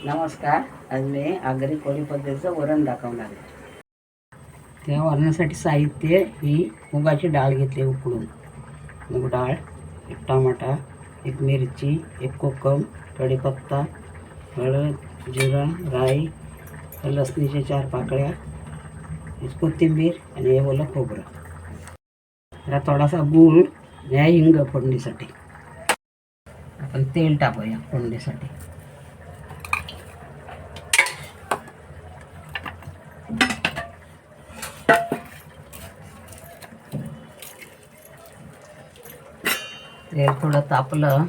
नमस्कार. आज मी आगरी कोळी पद्धतीचं वरण दाखवणार आहे. त्या वरणासाठी साहित्य ही मुगाची डाळ घेतली उकडून. मूग डाळ, एक टमाटा, एक मिरची, एक कोकम, कढीपत्ता, हळद, जिरा, राई, लसणीच्या 4 पाकळ्या, कोथिंबीर आणि हे ओलं खोबरं. जरा थोडासा गूळ या हिंग फोडणीसाठी. आपण तेल टाकूया फोडणीसाठी. तेल थोडं तापलं,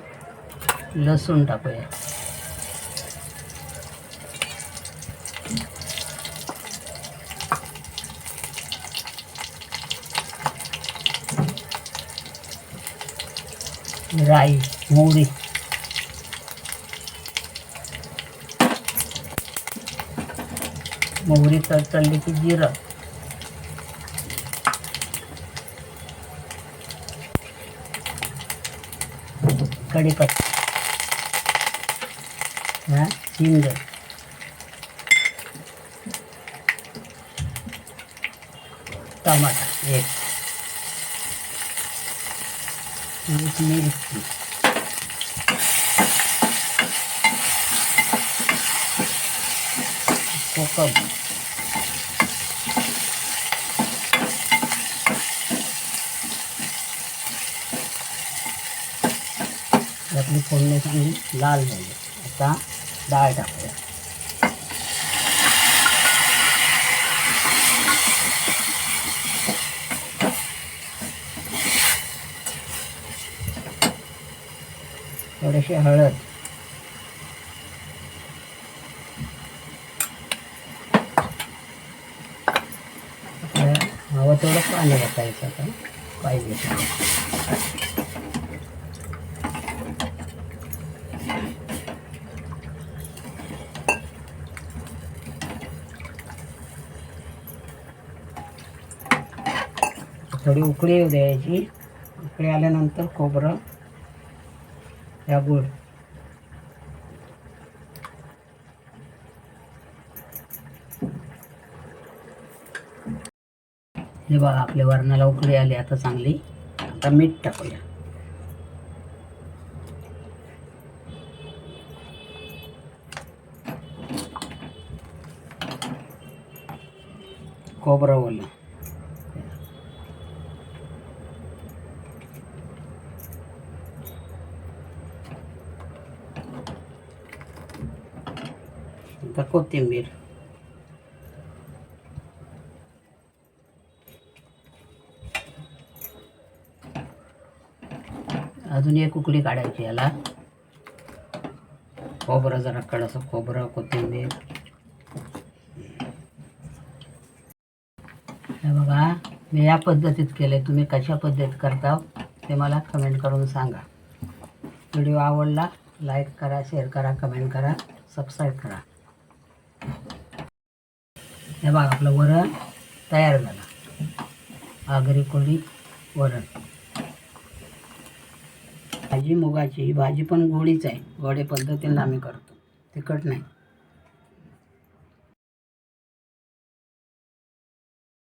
लसूण टाकूया. राई, मोहरी, मोहरी तळतळली की जिरं, कढीपत्ता, हिंग, टमाटा एक, मिरची, कोकम, आपली फोडणी चांगली लाल झाली. आता डाळ टाकूया. थोडीशी हळद, हवं तेवढं पाणी घालायचं. आता पाहिजे थोडी उकळी येऊ द्यायची. उकळी आल्यानंतर खोबरं, या गूळ, हे बघा आपल्या वरणाला उकळी आली आता चांगली. आता मीठ टाकूया. खोबरं ओलं, आता कोथिंबीर, अजून एक उकळी काढायची याला. खोबरं जरा कडसं खोबरं, कोथिंबीर. हे बघा मी या पद्धतीत केले. तुम्ही कशा पद्धतीत करता ते मला कमेंट करून सांगा. व्हिडिओ आवडला लाईक करा, शेअर करा, कमेंट करा, सबस्क्राईब करा. हे बघा आपलं वरण तयार झालं. आगरी कोळी वरण. भाजी मुगाची. ही भाजी पण गोडीच आहे. गोडे पद्धतीने आम्ही करतो, तिखट नाही.